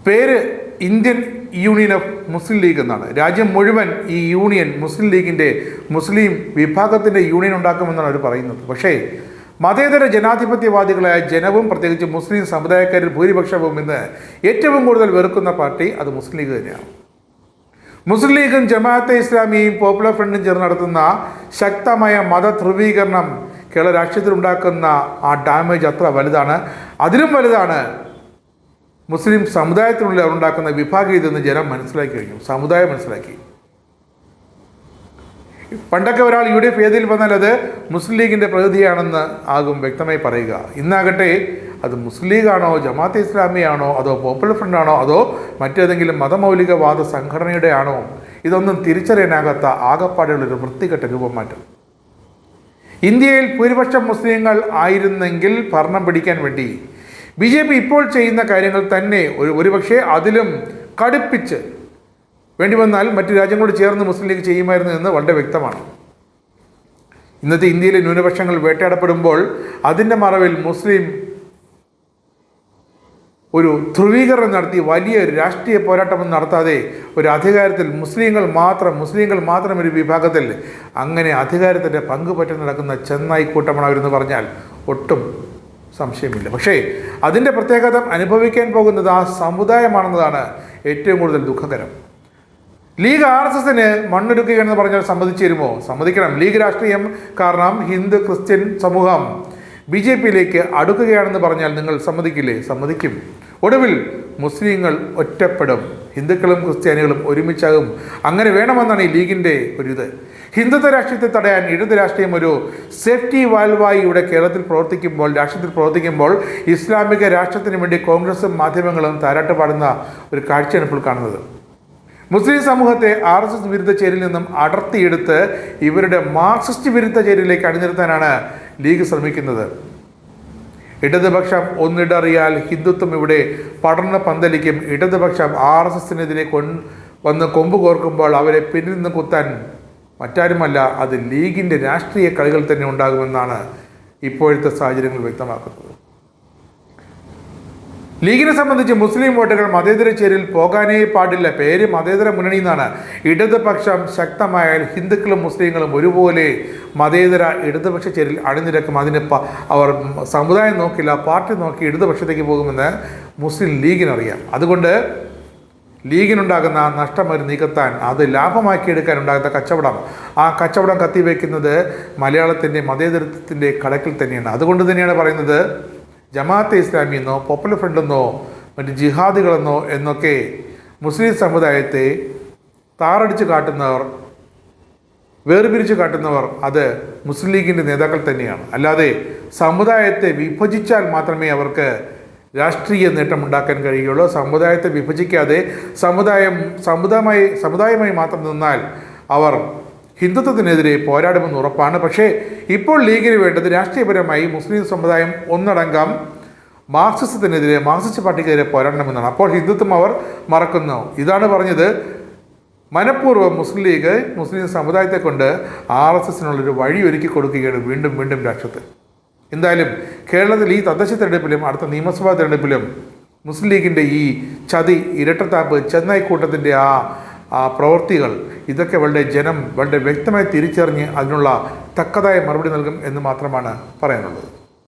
പേര് Indian union of Muslim league എന്നാണ്. രാജ്യം മുഴുവൻ ഈ യൂണിയൻ മുസ്ലിം ലീഗിൻ്റെ മുസ്ലിം വിഭാഗത്തിൻ്റെ യൂണിയൻ ഉണ്ടാക്കുമെന്നാണ് അവർ പറയുന്നത്. പക്ഷേ മതേതര ജനാധിപത്യവാദികളായ ജനവും പ്രത്യേകിച്ച് മുസ്ലിം സമുദായക്കാരിൽ ഭൂരിപക്ഷവും ഇന്ന് ഏറ്റവും കൂടുതൽ വെറുക്കുന്ന പാർട്ടി അത് മുസ്ലിം ലീഗ് തന്നെയാണ്. മുസ്ലിം ലീഗും ജമാഅത്തെ ഇസ്ലാമിയും പോപ്പുലർ ഫ്രണ്ടും ചേർന്ന് നടത്തുന്ന ശക്തമായ മത ധ്രുവീകരണം കേരള രാഷ്ട്രീയത്തിൽ ഉണ്ടാക്കുന്ന ആ ഡാമേജ് അത്ര വലുതാണ്. അതിലും വലുതാണ് മുസ്ലിം സമുദായത്തിനുള്ളിൽ അവരുണ്ടാക്കുന്ന വിഭാഗീയതെന്ന് ജനം മനസ്സിലാക്കി കഴിഞ്ഞു, സമുദായം മനസ്സിലാക്കി. പണ്ടൊക്കെ ഒരാൾ UDF വേദിയിൽ വന്നാൽ അത് മുസ്ലിം ലീഗിൻ്റെ പ്രതിനിധിയാണെന്ന് ആകും വ്യക്തമായി പറയുക. ഇന്നാകട്ടെ അത് മുസ്ലിം ലീഗാണോ, ജമാഅത്തെ ഇസ്ലാമിയാണോ, അതോ പോപ്പുലർ ഫ്രണ്ടാണോ, അതോ മറ്റേതെങ്കിലും മതമൗലികവാദ സംഘടനയുടെ ആണോ, ഇതൊന്നും തിരിച്ചറിയാനാകാത്ത ആകപ്പാടുള്ളൊരു വൃത്തികെട്ട രൂപം മാറ്റം. ഇന്ത്യയിൽ ഭൂരിപക്ഷം മുസ്ലിങ്ങൾ ആയിരുന്നെങ്കിൽ ഭരണം പിടിക്കാൻ വേണ്ടി BJP ഇപ്പോൾ ചെയ്യുന്ന കാര്യങ്ങൾ തന്നെ ഒരുപക്ഷെ അതിലും കടുപ്പിച്ച് വേണ്ടി വന്നാൽ മറ്റു രാജ്യങ്ങളോട് ചേർന്ന് മുസ്ലിം ലീഗ് ചെയ്യുമായിരുന്നു എന്ന് വളരെ വ്യക്തമാണ്. ഇന്നത്തെ ഇന്ത്യയിലെ ന്യൂനപക്ഷങ്ങൾ വേട്ടയാടപ്പെടുമ്പോൾ അതിൻ്റെ മറവിൽ മുസ്ലിം ഒരു ധ്രുവീകരണം നടത്തി വലിയ രാഷ്ട്രീയ പോരാട്ടമൊന്നും നടത്താതെ ഒരു അധികാരത്തിൽ മുസ്ലിങ്ങൾ മാത്രം ഒരു വിഭാഗത്തിൽ അങ്ങനെ അധികാരത്തിൻ്റെ പങ്കുപറ്റി നടക്കുന്ന ചെന്നായി കൂട്ടമാണ് അവരെന്ന് പറഞ്ഞാൽ ഒട്ടും സംശയമില്ല. പക്ഷേ അതിൻ്റെ പ്രത്യേകത അനുഭവിക്കാൻ പോകുന്നത് ആ സമുദായമാണെന്നതാണ് ഏറ്റവും കൂടുതൽ ദുഃഖകരം. ലീഗ് RSSന് മണ്ണൊരുക്കുകയാണെന്ന് പറഞ്ഞാൽ സമ്മതിച്ചു തരുമോ? സമ്മതിക്കണം. ലീഗ് രാഷ്ട്രീയം കാരണം ഹിന്ദു ക്രിസ്ത്യൻ സമൂഹം BJPയിലേക്ക് അടുക്കുകയാണെന്ന് പറഞ്ഞാൽ നിങ്ങൾ സമ്മതിക്കില്ലേ? സമ്മതിക്കും. ഒടുവിൽ മുസ്ലിങ്ങൾ ഒറ്റപ്പെടും, ഹിന്ദുക്കളും ക്രിസ്ത്യാനികളും ഒരുമിച്ചാകും. അങ്ങനെ വേണമെന്നാണ് ഈ ലീഗിൻ്റെ ഒരിത്. ഹിന്ദുത്വ രാഷ്ട്രീയത്തെ തടയാൻ ഇടത് രാഷ്ട്രീയം ഒരു സേഫ്റ്റി വാൽവായി ഇവിടെ കേരളത്തിൽ രാഷ്ട്രീയത്തിൽ പ്രവർത്തിക്കുമ്പോൾ ഇസ്ലാമിക രാഷ്ട്രത്തിന് വേണ്ടി കോൺഗ്രസും മാധ്യമങ്ങളും താരാട്ട് പാടുന്ന ഒരു കാഴ്ചയാണ് ഇപ്പോൾ കാണുന്നത്. മുസ്ലിം സമൂഹത്തെ RSS വിരുദ്ധ ചേരിയിൽ നിന്നും അടർത്തിയെടുത്ത് ഇവരുടെ മാർക്സിസ്റ്റ് വിരുദ്ധ ചേരിയിലേക്ക് അണിനിർത്താനാണ് ലീഗ് ശ്രമിക്കുന്നത്. ഇടതുപക്ഷം ഒന്നിടറിയാൽ ഹിന്ദുത്വം ഇവിടെ പടർന്ന് പന്തലിക്കും. ഇടതുപക്ഷം RSSനെതിരെ വന്ന് കൊമ്പ് കോർക്കുമ്പോൾ അവരെ പിന്നിൽ നിന്ന് കുത്താൻ മറ്റാരുമല്ല, അത് ലീഗിൻ്റെ രാഷ്ട്രീയ കളികൾ തന്നെ ഉണ്ടാകുമെന്നാണ് ഇപ്പോഴത്തെ സാഹചര്യങ്ങൾ വ്യക്തമാക്കുന്നത്. ലീഗിനെ സംബന്ധിച്ച് മുസ്ലിം വോട്ടുകൾ മതേതര ചേരിയിൽ പോകാനേ പാടില്ല. പേര് മതേതര മുന്നണി എന്നാണ്. ഇടതുപക്ഷം ശക്തമായാൽ ഹിന്ദുക്കളും മുസ്ലിങ്ങളും ഒരുപോലെ മതേതര ഇടതുപക്ഷ ചേരിയിൽ അണിനിരക്കും. അതിന് അവർ സമുദായം നോക്കില്ല, പാർട്ടി നോക്കി ഇടതുപക്ഷത്തേക്ക് പോകുമെന്ന് മുസ്ലിം ലീഗിനറിയാം. അതുകൊണ്ട് ലീഗിനുണ്ടാകുന്ന നഷ്ടം ഒരു നികത്താൻ, അത് ലാഭമാക്കിയെടുക്കാൻ ഉണ്ടാകുന്ന കച്ചവടം, ആ കച്ചവടം കത്തിവെക്കുന്നത് മലയാളത്തിൻ്റെ മതേതരത്വത്തിൻ്റെ കടക്കിൽ തന്നെയാണ്. അതുകൊണ്ട് തന്നെയാണ് പറയുന്നത് ജമാഅത്തെ ഇസ്ലാമിയെന്നോ പോപ്പുലർ ഫ്രണ്ടെന്നോ മറ്റ് ജിഹാദികളെന്നോ എന്നൊക്കെ മുസ്ലിം സമുദായത്തെ താറടിച്ച് കാട്ടുന്നവർ, വേർപിരിച്ച് കാട്ടുന്നവർ അത് മുസ്ലിം ലീഗിൻ്റെ നേതാക്കൾ തന്നെയാണ്. അല്ലാതെ സമുദായത്തെ വിഭജിച്ചാൽ മാത്രമേ അവർക്ക് രാഷ്ട്രീയ നേട്ടമുണ്ടാക്കാൻ കഴിയുള്ളൂ. സമുദായത്തെ വിഭജിക്കാതെ സമുദായമായി മാത്രം നിന്നാൽ അവർ ഹിന്ദുത്വത്തിനെതിരെ പോരാടുമെന്ന് ഉറപ്പാണ്. പക്ഷേ ഇപ്പോൾ ലീഗിന് വേണ്ടത് രാഷ്ട്രീയപരമായി മുസ്ലിം സമുദായം ഒന്നടങ്കം മാർക്സിസ്റ്റ് പാർട്ടിക്കെതിരെ പോരാടണമെന്നാണ്. അപ്പോൾ ഹിന്ദുത്വം അവർ മറക്കുന്നു. ഇതാണ് പറഞ്ഞത്. മനഃപൂർവ്വം മുസ്ലിം ലീഗ് മുസ്ലിം സമുദായത്തെ കൊണ്ട് RSSനുള്ളൊരു വഴി ഒരുക്കി കൊടുക്കുകയാണ് വീണ്ടും രാഷ്ട്രത്തിൽ. എന്തായാലും കേരളത്തിൽ ഈ തദ്ദേശ തെരഞ്ഞെടുപ്പിലും അടുത്ത നിയമസഭാ തെരഞ്ഞെടുപ്പിലും മുസ്ലിം ലീഗിൻ്റെ ഈ ചതി, ഇരട്ടത്താപ്പ്, ചെന്നായി കൂട്ടത്തിൻ്റെ ആ പ്രവൃത്തികൾ, ഇതൊക്കെ വളരെ വ്യക്തമായി തിരിച്ചറിഞ്ഞ് അതിനുള്ള തക്കതായ മറുപടി നൽകും എന്ന് മാത്രമാണ് പറയാനുള്ളത്.